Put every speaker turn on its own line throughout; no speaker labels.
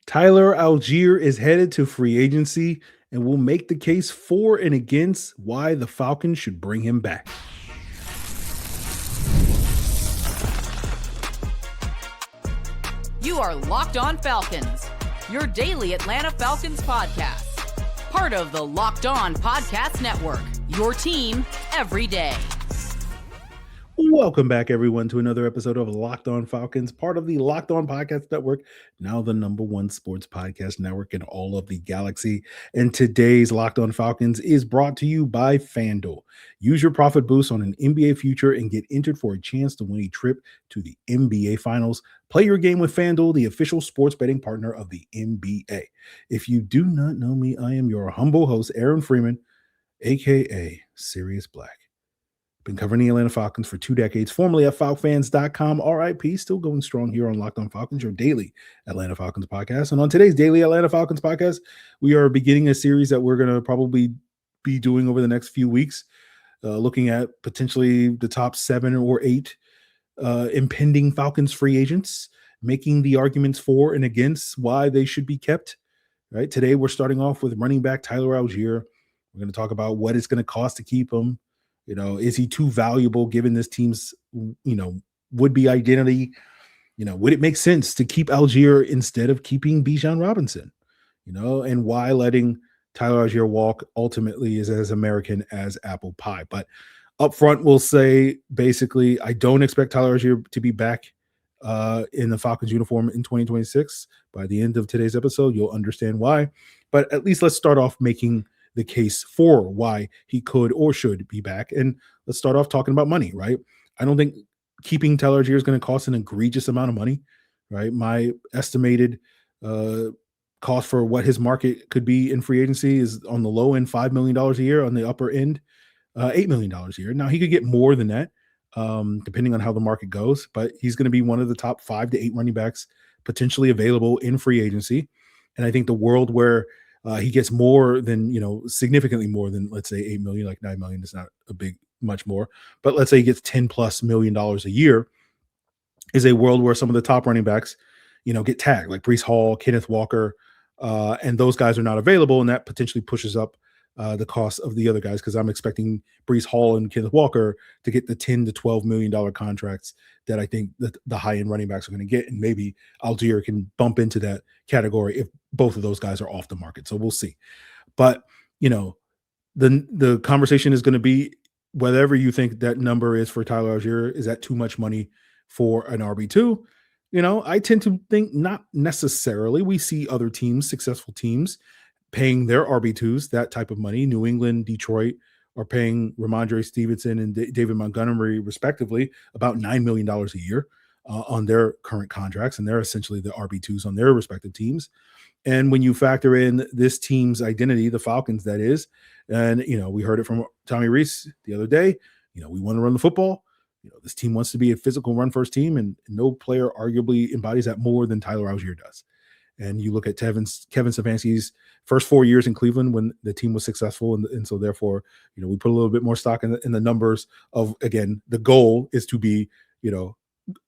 Tyler Allgeier is headed to free agency and will make the case for and against why the Falcons should bring him back.
You are Locked On Falcons, your daily Atlanta Falcons podcast. Part of the Locked On Podcast Network, your team every day.
Welcome back, everyone, to another episode of Locked On Falcons, part of the Locked On Podcast Network, now the #1 sports podcast network in all of the galaxy. And today's Locked On Falcons is brought to you by FanDuel. Use your profit boost on an NBA future and get entered for a chance to win a trip to the NBA Finals. Play your game with FanDuel, the official sports betting partner of the NBA. If you do not know me, I am your humble host, Aaron Freeman, aka Sirius Black. Been covering the Atlanta Falcons for 2 decades, formerly at FalcFans.com. RIP, still going strong here on Locked On Falcons, your daily Atlanta Falcons podcast. And on today's daily Atlanta Falcons podcast, we are beginning a series that we're going to probably be doing over the next few weeks, looking at potentially the top 7 or 8 impending Falcons free agents, making the arguments for and against why they should be kept. Right today, we're starting off with running back Tyler Allgeier. We're going to talk about what it's going to cost to keep him. You know, is he too valuable given this team's, would-be identity? Would it make sense to keep Allgeier instead of keeping Bijan Robinson? And why letting Tyler Allgeier walk ultimately is as American as apple pie. But up front, we'll say, basically, I don't expect Tyler Allgeier to be back in the Falcons uniform in 2026. By the end of today's episode, you'll understand why. But at least let's start off making the case for why he could or should be back. And let's start off talking about money, right? I don't think keeping Tyler Allgeier is going to cost an egregious amount of money, right? My estimated cost for what his market could be in free agency is on the low end, $5 million a year, on the upper end, $8 million a year. Now, he could get more than that, depending on how the market goes, but he's going to be one of the top 5 to 8 running backs potentially available in free agency. And I think the world where he gets more than, significantly more than, let's say, $8 million, like $9 million is not much more. But let's say he gets $10+ million a year, is a world where some of the top running backs, get tagged, like Breece Hall, Kenneth Walker, and those guys are not available. And that potentially pushes up the cost of the other guys, because I'm expecting Breece Hall and Kenneth Walker to get the $10 to $12 million contracts that I think that the high-end running backs are going to get, and maybe Allgeier can bump into that category if both of those guys are off the market. So we'll see. But, the conversation is going to be, whatever you think that number is for Tyler Allgeier, is that too much money for an RB2? I tend to think not necessarily. We see other teams, successful teams, paying their RB2s that type of money. New England, Detroit are paying Ramondre Stevenson and David Montgomery, respectively, about $9 million a year on their current contracts, and they're essentially the RB2s on their respective teams. And when you factor in this team's identity, the Falcons, that is, and, we heard it from Tommy Rees the other day, we want to run the football. This team wants to be a physical run-first team, and no player arguably embodies that more than Tyler Allgeier does. And you look at Kevin Stefanski's first 4 years in Cleveland when the team was successful. And so therefore, we put a little bit more stock in the numbers of, again, the goal is to be,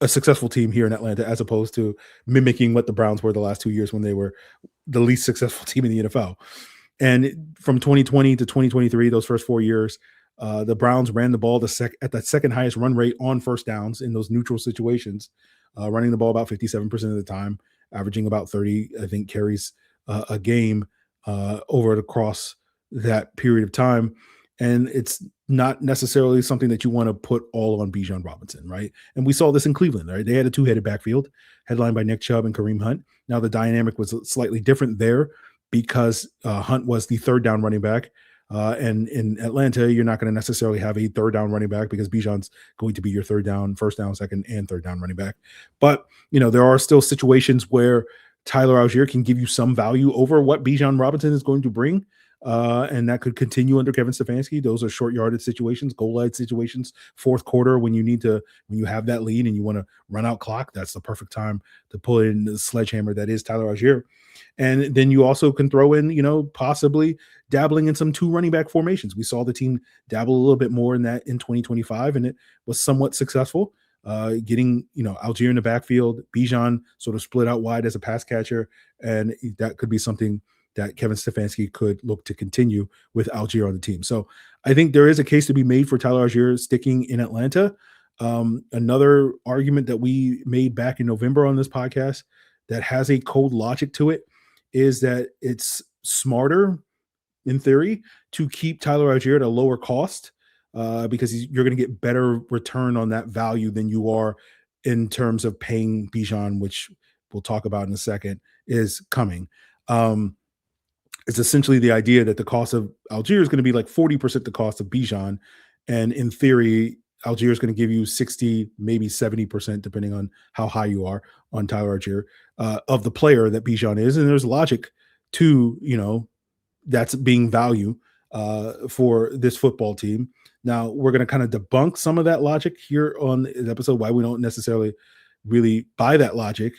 a successful team here in Atlanta, as opposed to mimicking what the Browns were the last 2 years when they were the least successful team in the NFL. And from 2020 to 2023, those first 4 years, the Browns ran the ball at the second highest run rate on first downs in those neutral situations, running the ball about 57% of the time, averaging about 30, I think, carries a game over across that period of time. And it's not necessarily something that you want to put all on Bijan Robinson, right? And we saw this in Cleveland, right? They had a 2-headed backfield headlined by Nick Chubb and Kareem Hunt. Now, the dynamic was slightly different there because Hunt was the third down running back. And in Atlanta, you're not going to necessarily have a third down running back because Bijan's going to be your third down, first down, second, and third down running back. But, there are still situations where Tyler Allgeier can give you some value over what Bijan Robinson is going to bring. And that could continue under Kevin Stefanski. Those are short yarded situations, goal line situations, fourth quarter when you have that lead and you want to run out clock. That's the perfect time to pull in the sledgehammer that is Tyler Allgeier. And then you also can throw in, possibly dabbling in some 2 running back formations. We saw the team dabble a little bit more in that in 2025, and it was somewhat successful. getting, Allgeier in the backfield, Bijan sort of split out wide as a pass catcher. And that could be something that Kevin Stefanski could look to continue with Allgeier on the team. So I think there is a case to be made for Tyler Allgeier sticking in Atlanta. Another argument that we made back in November on this podcast that has a cold logic to it is that it's smarter, in theory, to keep Tyler Allgeier at a lower cost because you're going to get better return on that value than you are in terms of paying Bijan, which we'll talk about in a second, is coming. It's essentially the idea that the cost of Allgeier is going to be like 40% the cost of Bijan. And in theory, Allgeier is going to give you 60, maybe 70%, depending on how high you are on Tyler Allgeier, of the player that Bijan is. And there's logic to, that's being value for this football team. Now, we're going to kind of debunk some of that logic here on the episode, why we don't necessarily really buy that logic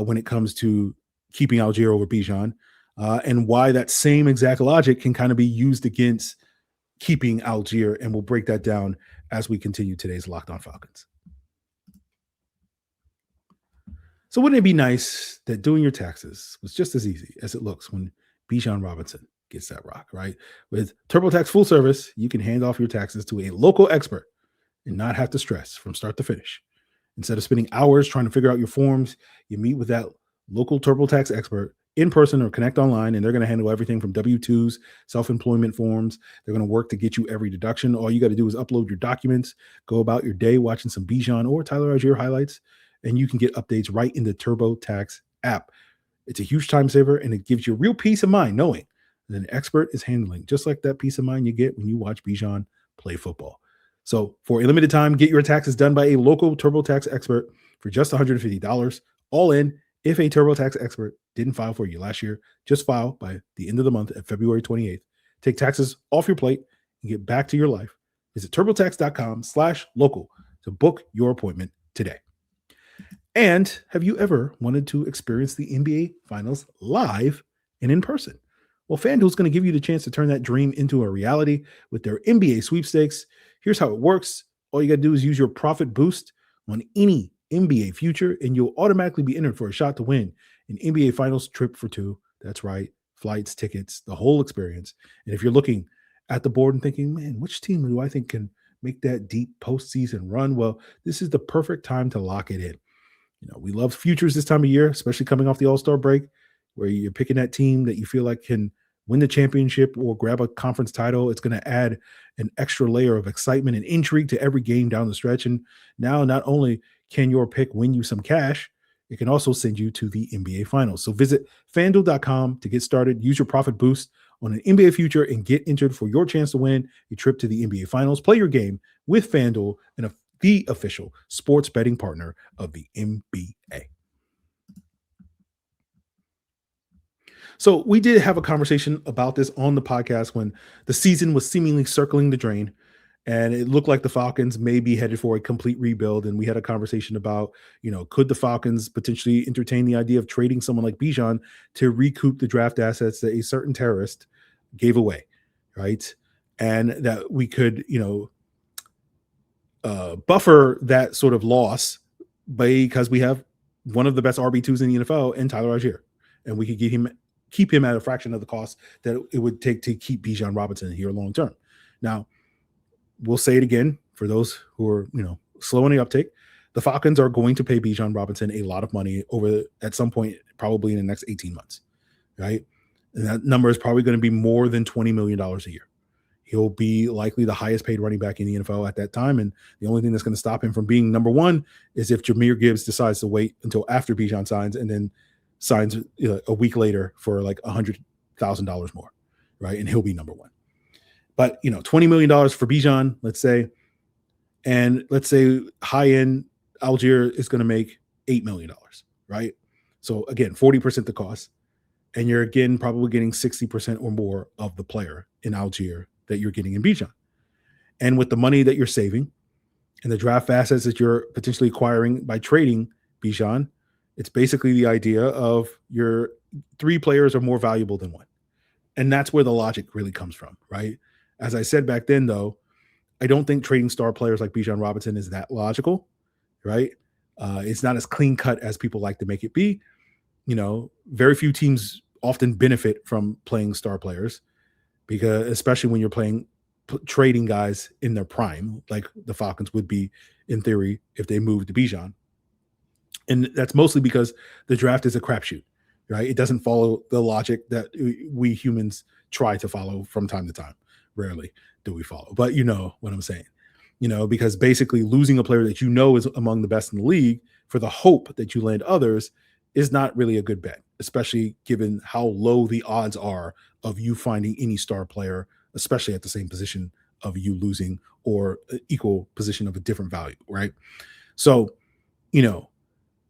when it comes to keeping Allgeier over Bijan, and why that same exact logic can kind of be used against keeping Allgeier. And we'll break that down as we continue today's Locked On Falcons. So wouldn't it be nice that doing your taxes was just as easy as it looks when Bijan Robinson gets that rock, right? With TurboTax Full Service, you can hand off your taxes to a local expert and not have to stress from start to finish. Instead of spending hours trying to figure out your forms, you meet with that local TurboTax expert in person or connect online, and they're going to handle everything from W-2s, self-employment forms. They're going to work to get you every deduction. All you got to do is upload your documents, go about your day watching some Bijan or Tyler Allgeier highlights, and you can get updates right in the TurboTax app. It's a huge time saver, and it gives you real peace of mind knowing that an expert is handling, just like that peace of mind you get when you watch Bijan play football. So for a limited time, get your taxes done by a local TurboTax expert for just $150, all in. If a TurboTax expert didn't file for you last year, just file by the end of the month at February 28th. Take taxes off your plate and get back to your life. Visit turbotax.com/local to book your appointment today. And have you ever wanted to experience the NBA Finals live and in person? Well, FanDuel is going to give you the chance to turn that dream into a reality with their NBA sweepstakes. Here's how it works. All you got to do is use your profit boost on any NBA future, and you'll automatically be entered for a shot to win an NBA Finals trip for two. That's right. Flights, tickets, the whole experience. And if you're looking at the board and thinking, man, which team do I think can make that deep postseason run? Well, this is the perfect time to lock it in. We love futures this time of year, especially coming off the All-Star break, where you're picking that team that you feel like can win the championship or grab a conference title. It's going to add an extra layer of excitement and intrigue to every game down the stretch. And now not only can your pick win you some cash, it can also send you to the NBA Finals. So visit FanDuel.com to get started. Use your profit boost on an NBA future and get entered for your chance to win a trip to the NBA Finals. Play your game with FanDuel, and the official sports betting partner of the NBA. So we did have a conversation about this on the podcast when the season was seemingly circling the drain, and it looked like the Falcons may be headed for a complete rebuild. And we had a conversation about, could the Falcons potentially entertain the idea of trading someone like Bijan to recoup the draft assets that a certain terrorist gave away, right? And that we could, buffer that sort of loss because we have one of the best RB2s in the NFL in Tyler Allgeier, and we could keep him at a fraction of the cost that it would take to keep Bijan Robinson here long term. Now, we'll say it again for those who are, slow in the uptake. The Falcons are going to pay Bijan Robinson a lot of money at some point, probably in the next 18 months, right? And that number is probably going to be more than $20 million a year. He'll be likely the highest paid running back in the NFL at that time. And the only thing that's going to stop him from being number one is if Jahmyr Gibbs decides to wait until after Bijan signs and then signs a week later for like $100,000 more, right? And he'll be number one. But, $20 million for Bijan, let's say, and let's say high-end Allgeier is going to make $8 million, right? So again, 40% the cost. And you're again probably getting 60% or more of the player in Allgeier that you're getting in Bijan. And with the money that you're saving and the draft assets that you're potentially acquiring by trading Bijan, it's basically the idea of your three players are more valuable than one. And that's where the logic really comes from, right? As I said back then, though, I don't think trading star players like Bijan Robinson is that logical, right? It's not as clean cut as people like to make it be. Very few teams often benefit from playing star players, because especially when you're trading guys in their prime, like the Falcons would be in theory if they moved to Bijan. And that's mostly because the draft is a crapshoot, right? It doesn't follow the logic that we humans try to follow from time to time. Rarely do we follow, but you know what I'm saying. Because basically losing a player that is among the best in the league for the hope that you land others is not really a good bet, especially given how low the odds are of you finding any star player, especially at the same position of you losing or equal position of a different value, right? So,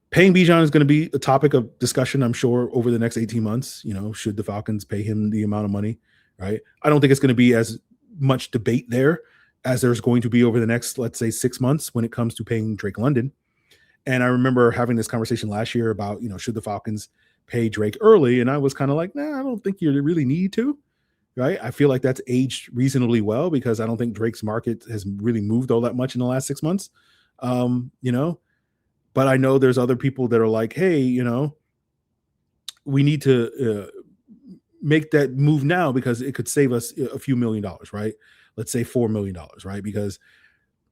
paying Bijan is going to be a topic of discussion, I'm sure, over the next 18 months. Should the Falcons pay him the amount of money, right? I don't think it's going to be as much debate there as there's going to be over the next, let's say, 6 months when it comes to paying Drake London. And I remember having this conversation last year about, should the Falcons pay Drake early? And I was kind of like, nah, I don't think you really need to, right? I feel like that's aged reasonably well, because I don't think Drake's market has really moved all that much in the last 6 months. But I know there's other people that are like, hey, we need to make that move now because it could save us a few $1 million, right? Let's say $4 million, right? Because,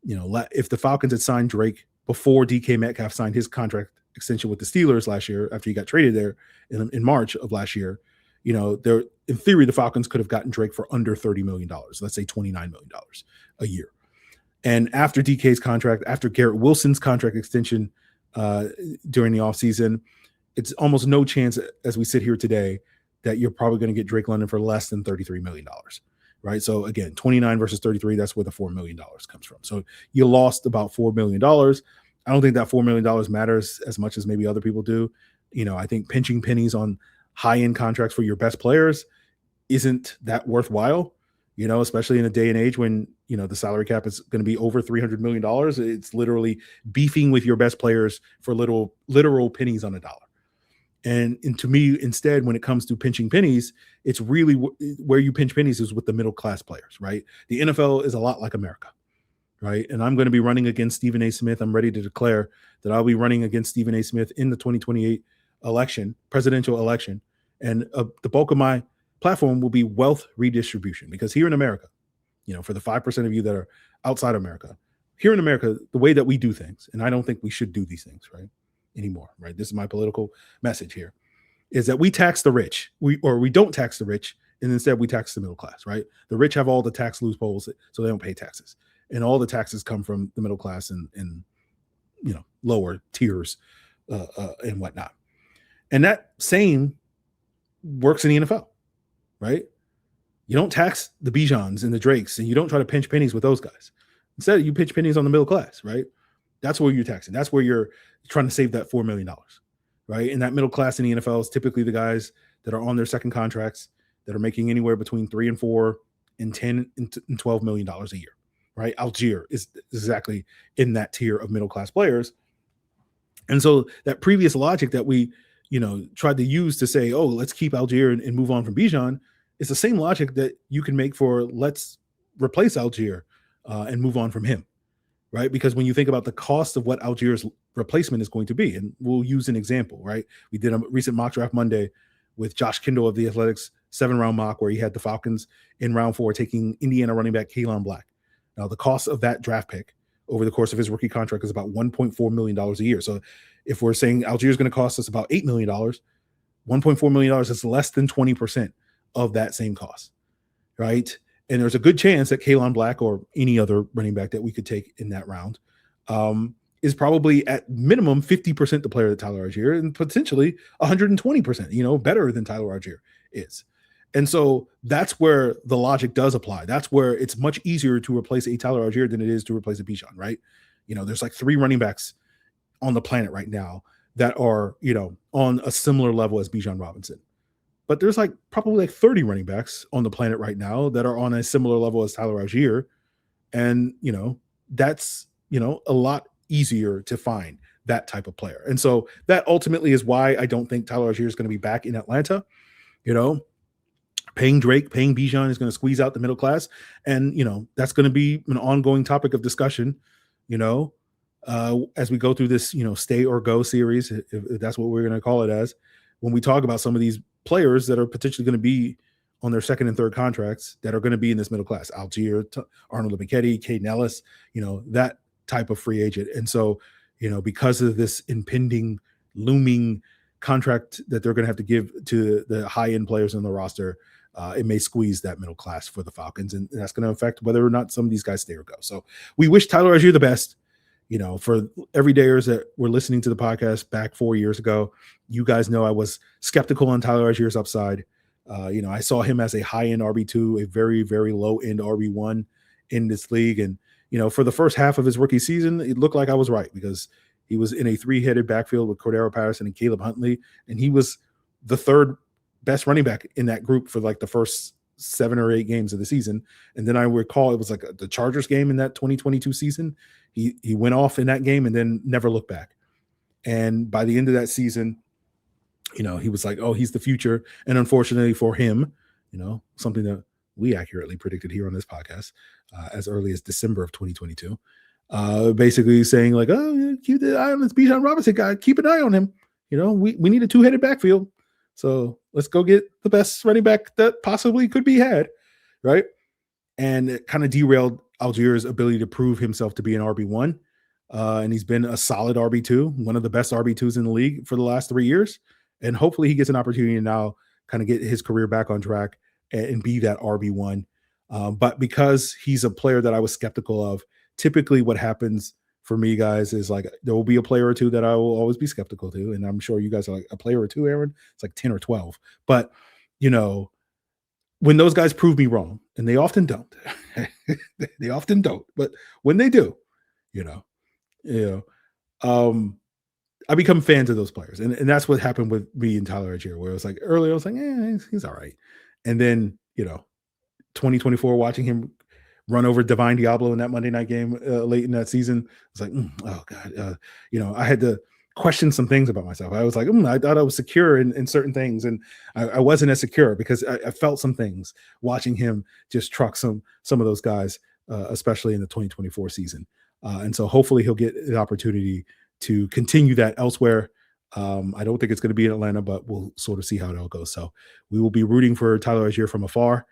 if the Falcons had signed Drake before DK Metcalf signed his contract extension with the Steelers last year, after he got traded there in March of last year, there, in theory, the Falcons could have gotten Drake for under $30 million, let's say $29 million a year. And after DK's contract, after Garrett Wilson's contract extension during the offseason, it's almost no chance, as we sit here today, that you're probably going to get Drake London for less than $33 million, right? So again, 29 versus 33, that's where the $4 million comes from. So you lost about $4 million. I don't think that $4 million matters as much as maybe other people do. I think pinching pennies on high-end contracts for your best players isn't that worthwhile, especially in a day and age when, the salary cap is going to be over $300 million. It's literally beefing with your best players for literal pennies on a dollar. And to me, instead, when it comes to pinching pennies, it's really where you pinch pennies is with the middle-class players, right? The NFL is a lot like America, right? And I'm going to be running against Stephen A. Smith. I'm ready to declare that I'll be running against Stephen A. Smith in the 2028 presidential election. And the bulk of my platform will be wealth redistribution, because here in America, for the 5% of you that are outside America, here in America, the way that we do things, and I don't think we should do these things, right, anymore, right? This is my political message here, is that we tax the rich, we don't tax the rich, and instead we tax the middle class, right? The rich have all the tax loopholes, so they don't pay taxes, and all the taxes come from the middle class and lower tiers and whatnot. And that same works in the NFL, right? You don't tax the Bijans and the Drakes, and you don't try to pinch pennies with those guys. Instead, you pinch pennies on the middle class, right? That's where you're taxing. That's where you're trying to save that $4 million, right? And that middle class in the NFL is typically the guys that are on their second contracts that are making anywhere between $3 and $4 and $10 and $12 million a year, right? Allgeier is exactly in that tier of middle class players. And so that previous logic that we, tried to use to say, oh, let's keep Allgeier and move on from Bijan, it's the same logic that you can make for let's replace Allgeier and move on from him, right? Because when you think about the cost of what Allgeier's replacement is going to be, and we'll use an example, right? We did a recent mock draft Monday with Josh Kindle of the Athletics 7-round mock where he had the Falcons in round 4 taking Indiana running back Kaylan Black. Now, the cost of that draft pick over the course of his rookie contract is about $1.4 million a year. So if we're saying Allgeier is going to cost us about $8 million, $1.4 million is less than 20% of that same cost, right? And there's a good chance that Kaylan Black or any other running back that we could take in that round is probably at minimum 50% the player that Tyler Allgeier and potentially 120%, better than Tyler Allgeier is. And so that's where the logic does apply. That's where it's much easier to replace a Tyler Allgeier than it is to replace a Bijan, right? There's like 3 running backs on the planet right now that are, on a similar level as Bijan Robinson. But there's probably 30 running backs on the planet right now that are on a similar level as Tyler Allgeier. And, that's, a lot easier to find that type of player. And so that ultimately is why I don't think Tyler Allgeier is going to be back in Atlanta. Paying Drake, paying Bijan is going to squeeze out the middle class. And, that's going to be an ongoing topic of discussion, as we go through this, stay or go series, if that's what we're going to call it as, when we talk about some of these players that are potentially going to be on their second and third contracts that are going to be in this middle class, Allgeier, Arnold McKetty, Caden Ellis, that type of free agent. And so, because of this impending, looming contract that they're going to have to give to the high-end players on the roster, it may squeeze that middle class for the Falcons, and that's going to affect whether or not some of these guys stay or go. So we wish Tyler Allgeier the best. For everydayers that were listening to the podcast back 4 years ago, you guys know I was skeptical on Tyler Allgeier's upside. I saw him as a high-end RB2, a very, very low-end RB1 in this league. And, for the first half of his rookie season, it looked like I was right because he was in a three-headed backfield with Cordero Patterson and Caleb Huntley, and he was the third best running back in that group for like the first 7 or 8 games of the season. And then I recall it was like the Chargers game in that 2022 season. He went off in that game and then never looked back. And by the end of that season, he was like, oh, he's the future. And unfortunately for him, something that we accurately predicted here on this podcast as early as December of 2022, basically saying like, oh, keep the eye on this Bijan Robinson guy. Keep an eye on him. We need a 2-headed backfield. So let's go get the best running back that possibly could be had, right? And it kind of derailed Allgeier's ability to prove himself to be an RB1. And he's been a solid RB2, one of the best RB2s in the league for the last 3 years. And hopefully he gets an opportunity to now kind of get his career back on track and be that RB1. But because he's a player that I was skeptical of, typically what happens for me, guys, is like there will be a player or two that I will always be skeptical to. And I'm sure you guys are like a player or two, Aaron. It's like 10 or 12. But, when those guys prove me wrong, and they often don't, they often don't. But when they do, I become fans of those players. And that's what happened with me and Tyler Allgeier, where it was like earlier, I was like, he's all right. And then, 2024, watching him run over Divine Diablo in that Monday night game late in that season, it's like, oh God, I had to question some things about myself. I was like, I thought I was secure in certain things, and I wasn't as secure because I felt some things watching him just truck some of those guys, especially in the 2024 season. And so hopefully he'll get the opportunity to continue that elsewhere. I don't think it's going to be in Atlanta, but we'll sort of see how it all goes. So we will be rooting for Tyler Allgeier from afar,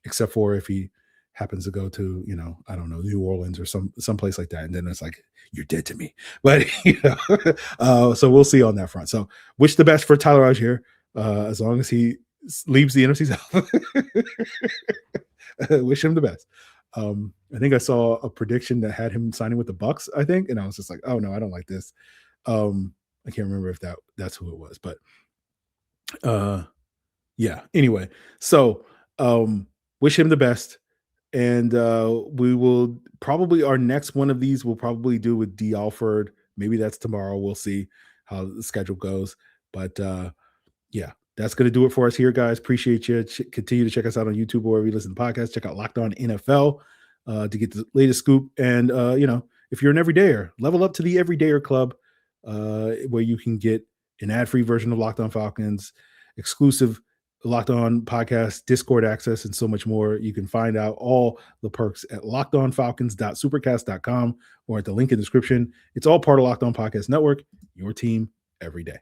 except for if he happens to go to, I don't know, New Orleans or some place like that. And then it's like, you're dead to me. But, so we'll see on that front. So wish the best for Tyler Allgeier, as long as he leaves the NFC South. Wish him the best. I think I saw a prediction that had him signing with the Bucks, I think. And I was just like, oh no, I don't like this. I can't remember if that's who it was, but yeah, anyway. So wish him the best. And we will probably, our next one of these we'll probably do with D. Alford. Maybe that's tomorrow. We'll see how the schedule goes. But yeah, that's going to do it for us here, guys. Appreciate you. Continue to check us out on YouTube or wherever you listen to podcasts. Check out Locked On NFL to get the latest scoop. And, if you're an everydayer, level up to the Everydayer Club, where you can get an ad-free version of Locked On Falcons, exclusive Locked On podcast, Discord access, and so much more. You can find out all the perks at lockedonfalcons.supercast.com or at the link in the description. It's all part of Locked On Podcast Network, your team every day.